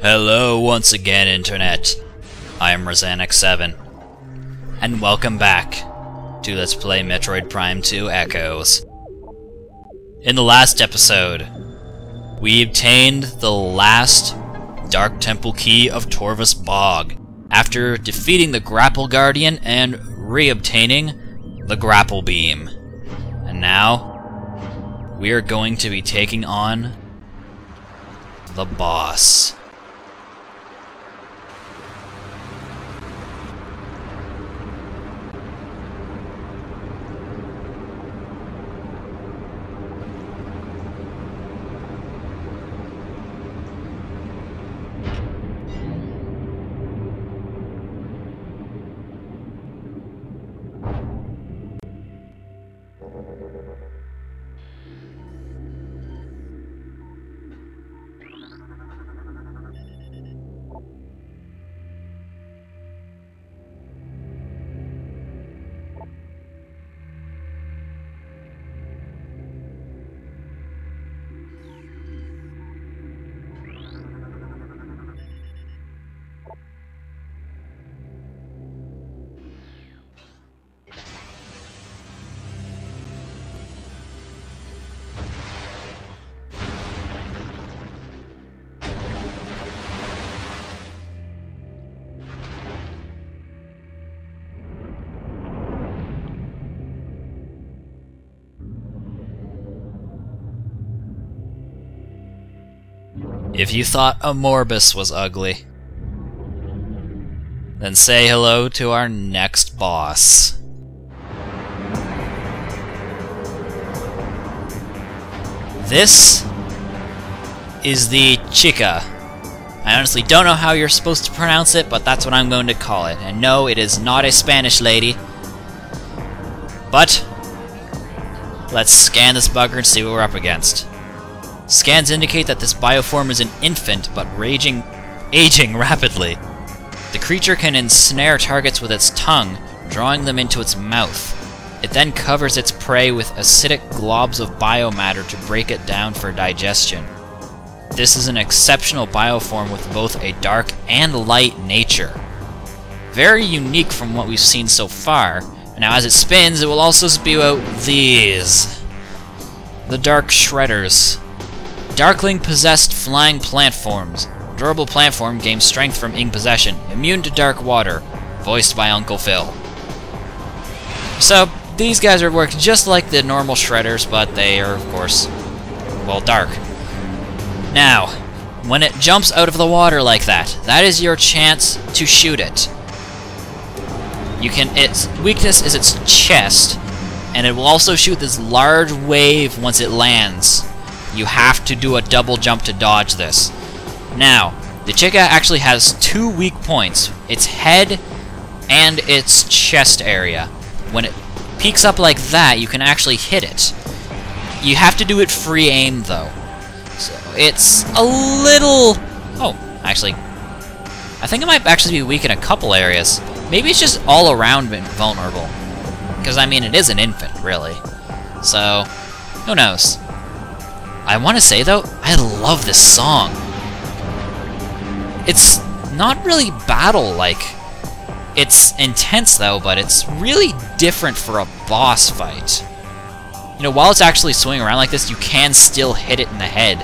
Hello once again, Internet. I am Rosanix7, and welcome back to Let's Play Metroid Prime 2 Echoes. In the last episode, we obtained the last Dark Temple Key of Torvus Bog, after defeating the Grapple Guardian and re-obtaining the Grapple Beam. And now, we are going to be taking on the boss. If you thought a Morbus was ugly, then say hello to our next boss. This is the Chykka. I honestly don't know how you're supposed to pronounce it, but that's what I'm going to call it. And no, it is not a Spanish lady. But let's scan this bugger and see what we're up against. Scans indicate that this bioform is an infant, but aging rapidly. The creature can ensnare targets with its tongue, drawing them into its mouth. It then covers its prey with acidic globs of biomatter to break it down for digestion. This is an exceptional bioform with both a dark and light nature. Very unique from what we've seen so far. Now as it spins, it will also spew out these. The Dark Shredders. Darkling-possessed flying plant forms. Durable plant form gains strength from ink possession. Immune to dark water. Voiced by Uncle Phil. So, these guys are work just like the normal shredders, but they are, of course, well, dark. Now, when it jumps out of the water like that, that is your chance to shoot it. Its weakness is its chest, and it will also shoot this large wave once it lands. You have to do a double jump to dodge this. Now, the Chykka actually has two weak points, its head and its chest area. When it peeks up like that, you can actually hit it. You have to do it free aim though. So it's a little... Oh, actually, I think it might actually be weak in a couple areas. Maybe it's just all around vulnerable. Because, I mean, it is an infant, really. So, who knows? I want to say, though, I love this song. It's not really battle-like. It's intense, though, but it's really different for a boss fight. You know, while it's actually swinging around like this, you can still hit it in the head.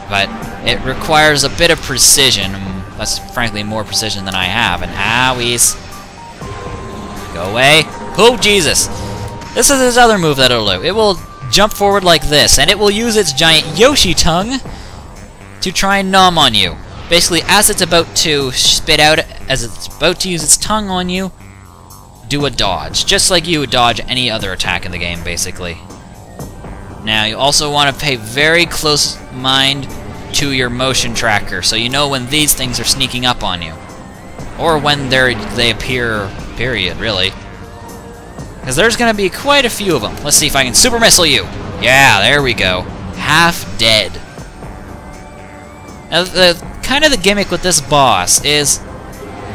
But it requires a bit of precision. That's, frankly, more precision than I have. And owies. Go away. Oh, Jesus. This is his other move that it'll do. It will jump forward like this, and it will use its giant Yoshi tongue to try and nom on you. Basically, as it's about to spit out, as it's about to use its tongue on you, do a dodge. Just like you would dodge any other attack in the game, basically. Now, you also want to pay very close mind to your motion tracker, so you know when these things are sneaking up on you. Or when they appear, period, really. Because there's going to be quite a few of them. Let's see if I can super missile you. Yeah, there we go. Half dead. Now, kind of the gimmick with this boss is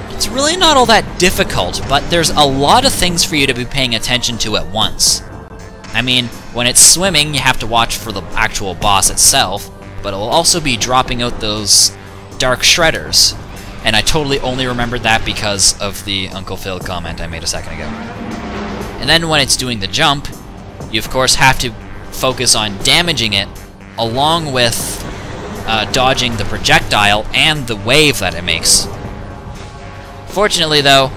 it's really not all that difficult, but there's a lot of things for you to be paying attention to at once. I mean, when it's swimming, you have to watch for the actual boss itself, but it'll also be dropping out those dark shredders. And I totally only remembered that because of the Uncle Phil comment I made a second ago. And then when it's doing the jump, you of course have to focus on damaging it along with dodging the projectile and the wave that it makes. Fortunately though,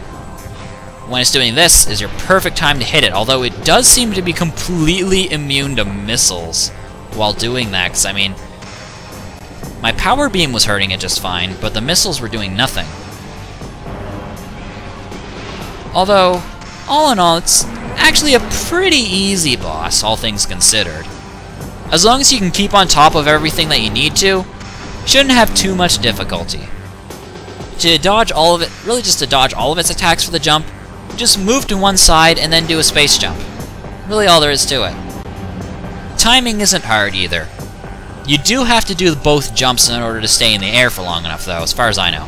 when it's doing this is your perfect time to hit it, although it does seem to be completely immune to missiles while doing that, because I mean, my power beam was hurting it just fine, but the missiles were doing nothing. Although, all in all, it's actually a pretty easy boss, all things considered. As long as you can keep on top of everything that you need to, shouldn't have too much difficulty. To dodge all of it, really just to dodge all of its attacks for the jump, just move to one side and then do a space jump. Really all there is to it. Timing isn't hard either. You do have to do both jumps in order to stay in the air for long enough though, as far as I know.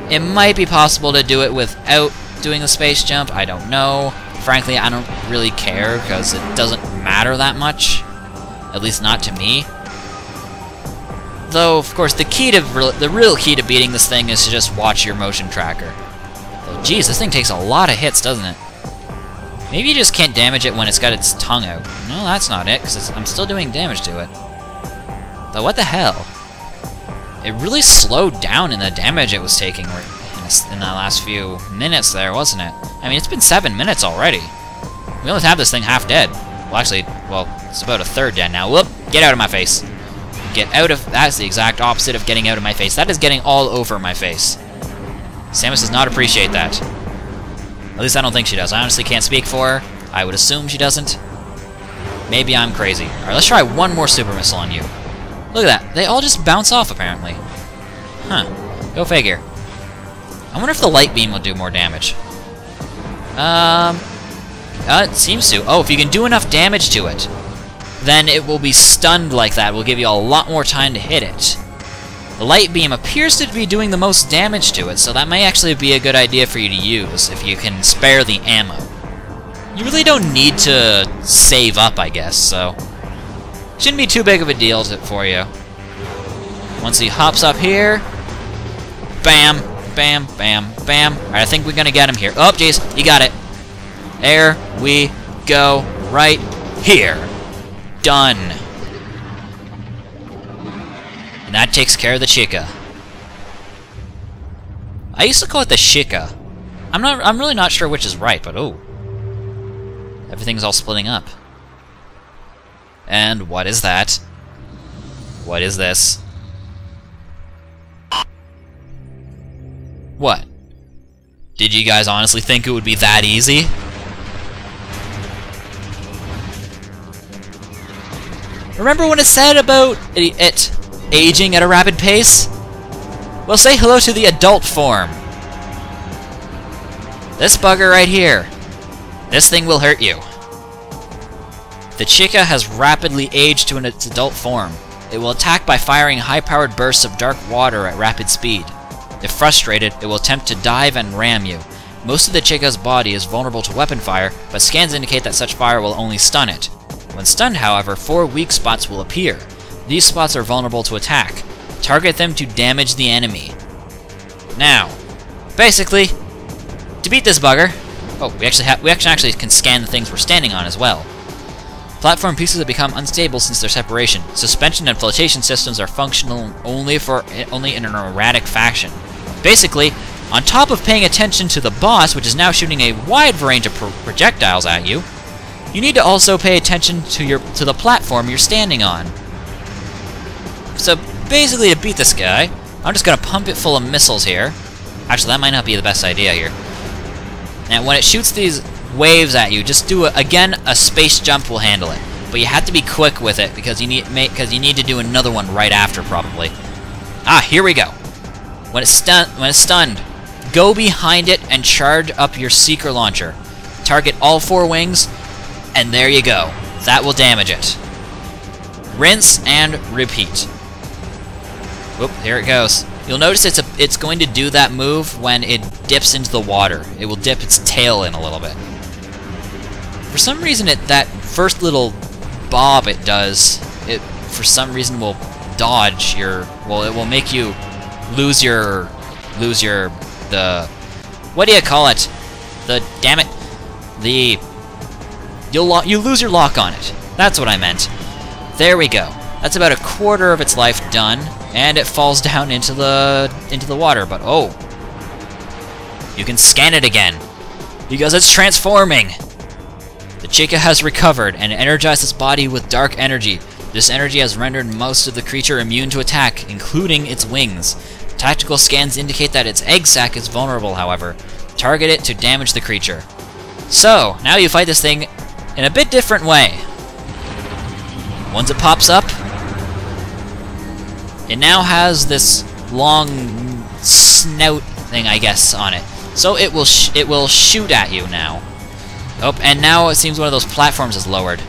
It might be possible to do it without doing the space jump, I don't know. Frankly, I don't really care because it doesn't matter that much. At least not to me. Though, of course, the real key to beating this thing is to just watch your motion tracker. Oh, geez, this thing takes a lot of hits, doesn't it? Maybe you just can't damage it when it's got its tongue out. No, that's not it, because I'm still doing damage to it. Though, what the hell? It really slowed down in the damage it was taking in the last few minutes there, wasn't it? I mean, it's been 7 minutes already. We only have this thing half dead. Well, actually, well, it's about a third dead now. Whoop! Get out of my face. Get out of... That's the exact opposite of getting out of my face. That is getting all over my face. Samus does not appreciate that. At least I don't think she does. I honestly can't speak for her. I would assume she doesn't. Maybe I'm crazy. Alright, let's try one more super missile on you. Look at that. They all just bounce off, apparently. Huh. Go figure. I wonder if the light beam will do more damage. It seems to. Oh, if you can do enough damage to it, then it will be stunned like that. It will give you a lot more time to hit it. The light beam appears to be doing the most damage to it, so that may actually be a good idea for you to use if you can spare the ammo. You really don't need to save up, I guess, so shouldn't be too big of a deal for you. Once he hops up here, bam, bam, bam, bam. Alright, I think we're gonna get him here. Oh, jeez, you got it. There we go, right here. Done. And that takes care of the Chykka. I used to call it the Chykka. I'm really not sure which is right, but oh. Everything's all splitting up. And what is that? What is this? What? Did you guys honestly think it would be that easy? Remember when it said about it aging at a rapid pace? Well, say hello to the adult form. This bugger right here. This thing will hurt you. The Chykka has rapidly aged to its adult form. It will attack by firing high-powered bursts of dark water at rapid speed. If frustrated, it will attempt to dive and ram you. Most of the Chykka's body is vulnerable to weapon fire, but scans indicate that such fire will only stun it. When stunned, however, 4 weak spots will appear. These spots are vulnerable to attack. Target them to damage the enemy. Now, basically, to beat this bugger... Oh, we actually can scan the things we're standing on as well. Platform pieces have become unstable since their separation. Suspension and flotation systems are functional only in an erratic fashion. Basically, on top of paying attention to the boss, which is now shooting a wide range of projectiles at you, you need to also pay attention to the platform you're standing on. So basically, to beat this guy, I'm just gonna pump it full of missiles here. Actually, that might not be the best idea here. And when it shoots these waves at you, just do again a space jump will handle it. But you have to be quick with it because you need to do another one right after probably. Ah, here we go. When it's stunned, go behind it and charge up your seeker launcher. Target all 4 wings, and there you go. That will damage it. Rinse and repeat. Whoop, here it goes. You'll notice it's going to do that move when it dips into the water. It will dip its tail in a little bit. For some reason, that first little bob it does, it for some reason will dodge your... Well, it will make you lose your the what do you call it? The damn it, the you lose your lock on it. That's what I meant. There we go. That's about a quarter of its life done, and it falls down into the water. But oh, you can scan it again because it's transforming. The Chykka has recovered and energized its body with dark energy. This energy has rendered most of the creature immune to attack, including its wings. Tactical scans indicate that its egg sac is vulnerable, however. Target it to damage the creature. So, now you fight this thing in a bit different way. Once it pops up, it now has this long snout thing, I guess, on it. So it will shoot at you now. Oh, and now it seems one of those platforms is lowered.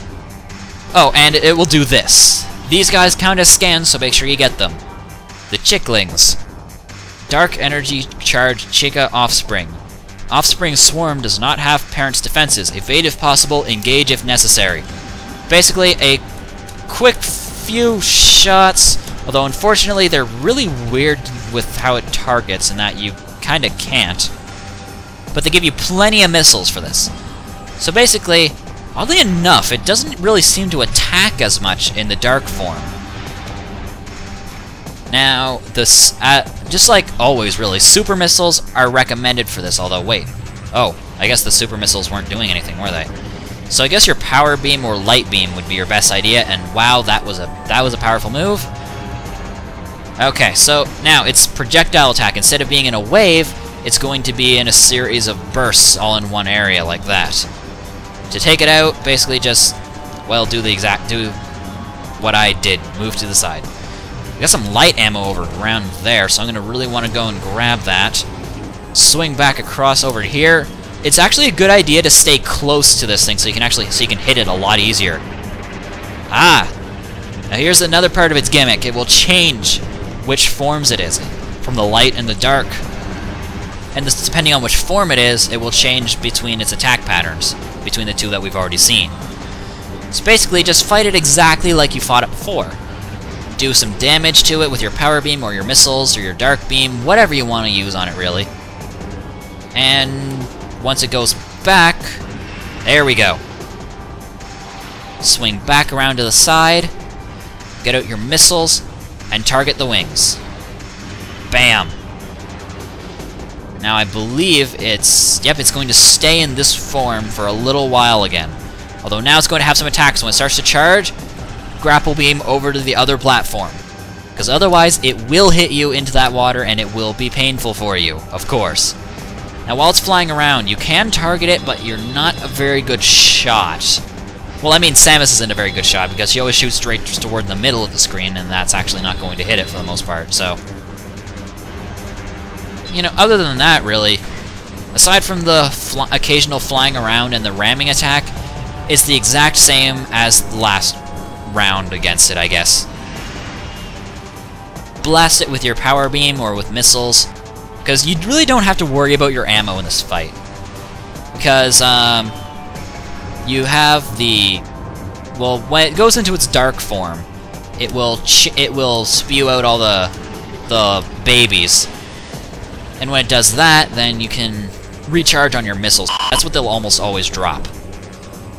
Oh, and it will do this. These guys count as scans, so make sure you get them. The Chicklings. Dark energy charged Chykka offspring. Offspring swarm does not have parents' defenses. Evade if possible, engage if necessary. Basically, a quick few shots, although unfortunately they're really weird with how it targets in that you kinda can't. But they give you plenty of missiles for this. So basically, oddly enough, it doesn't really seem to attack as much in the dark form. Now, this, just like always really, super missiles are recommended for this, although wait. Oh, I guess the super missiles weren't doing anything, were they? So I guess your power beam or light beam would be your best idea, and wow, that was a powerful move. Okay, so now it's projectile attack. Instead of being in a wave, it's going to be in a series of bursts all in one area like that. To take it out, basically just, well, do what I did, move to the side. I got some light ammo over around there, so I'm going to really want to go and grab that. Swing back across over here. It's actually a good idea to stay close to this thing so you can hit it a lot easier. Ah! Now here's another part of its gimmick. It will change which forms it is, from the light and the dark. And this, depending on which form it is, it will change between its attack patterns, between the two that we've already seen. So basically, just fight it exactly like you fought it before. Do some damage to it with your power beam or your missiles or your dark beam, whatever you want to use on it, really. And once it goes back, there we go. Swing back around to the side, get out your missiles, and target the wings. Bam! Now I believe it's going to stay in this form for a little while again. Although now it's going to have some attacks. When it starts to charge, grapple beam over to the other platform. Because otherwise it will hit you into that water and it will be painful for you, of course. Now while it's flying around, you can target it, but you're not a very good shot. Well, I mean, Samus isn't a very good shot because she always shoots straight toward the middle of the screen, and that's actually not going to hit it for the most part, so... You know, other than that, really, aside from the occasional flying around and the ramming attack, it's the exact same as the last round against it, I guess. Blast it with your power beam or with missiles, because you really don't have to worry about your ammo in this fight. Because, you have the... Well, when it goes into its dark form, it will spew out all the babies. And when it does that, then you can recharge on your missiles. That's what they'll almost always drop.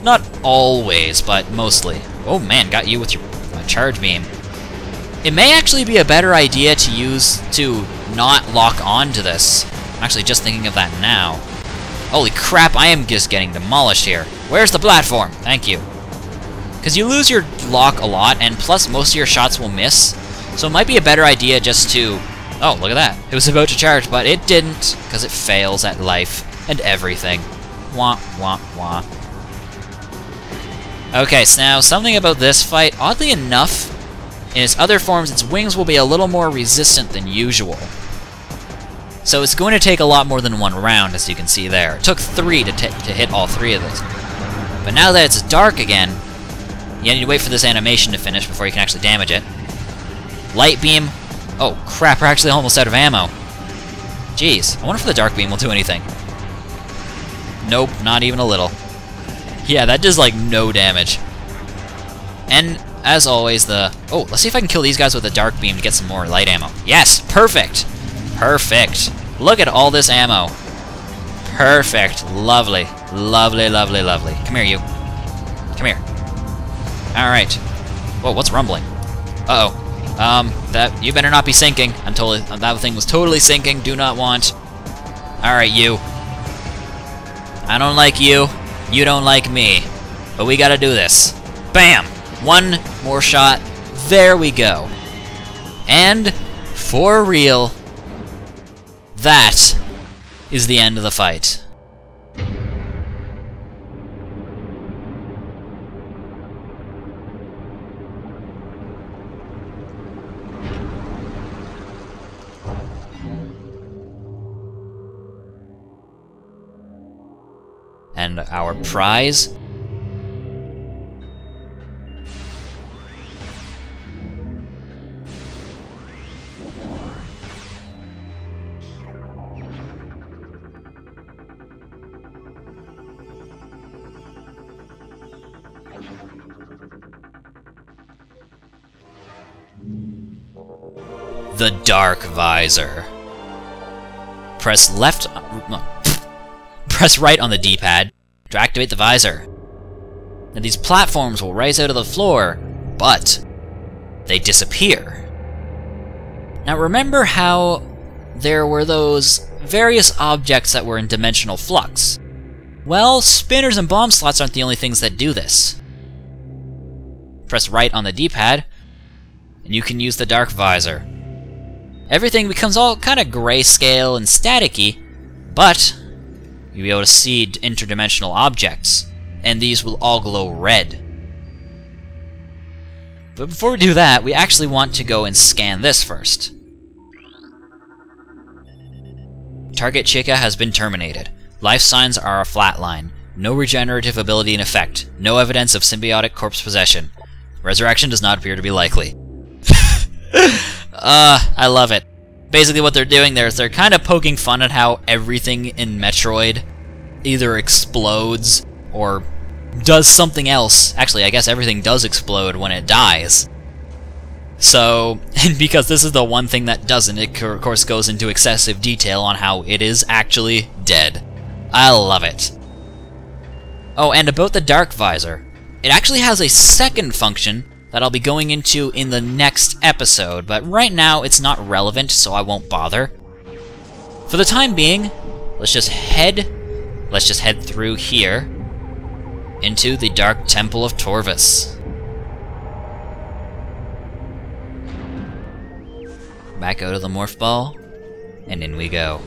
Not always, but mostly. Oh man, got you with your charge beam. It may actually be a better idea to not lock on to this. I'm actually just thinking of that now. Holy crap, I am just getting demolished here. Where's the platform? Thank you. Because you lose your lock a lot, and plus most of your shots will miss. So it might be a better idea just to... Oh, look at that. It was about to charge, but it didn't, because it fails at life and everything. Wah, wah, wah. Okay, so now something about this fight, oddly enough, in its other forms, its wings will be a little more resistant than usual. So it's going to take a lot more than one round, as you can see there. It took 3 to hit all 3 of those. But now that it's dark again, you need to wait for this animation to finish before you can actually damage it. Light beam. Oh, crap, we're actually almost out of ammo. Jeez, I wonder if the dark beam will do anything. Nope, not even a little. Yeah, that does, like, no damage. And as always, oh, let's see if I can kill these guys with a dark beam to get some more light ammo. Yes, perfect! Perfect. Look at all this ammo. Perfect. Lovely. Lovely, lovely, lovely. Come here, you. Come here. Alright. Whoa, what's rumbling? Uh-oh. You better not be sinking. That thing was totally sinking. Do not want. Alright, you. I don't like you. You don't like me. But we gotta do this. Bam! One more shot. There we go. And, for real, that is the end of the fight. And our prize? The Dark Visor. Press left... press right on the D-pad to activate the visor. Now these platforms will rise out of the floor, but they disappear. Now remember how there were those various objects that were in dimensional flux? Well, spinners and bomb slots aren't the only things that do this. Press right on the D-pad, and you can use the Dark Visor. Everything becomes all kind of grayscale and staticky, but you'll be able to see interdimensional objects, and these will all glow red. But before we do that, we actually want to go and scan this first. Target Chykka has been terminated. Life signs are a flatline. No regenerative ability in effect. No evidence of symbiotic corpse possession. Resurrection does not appear to be likely. I love it. Basically what they're doing there is they're kind of poking fun at how everything in Metroid either explodes or does something else. Actually, I guess everything does explode when it dies. So, and because this is the one thing that doesn't, it of course goes into excessive detail on how it is actually dead. I love it. Oh, and about the Dark Visor. It actually has a second function that I'll be going into in the next episode, but right now it's not relevant, so I won't bother. For the time being, let's just head through here into the Dark Temple of Torvus. Back out of the Morph Ball, and in we go.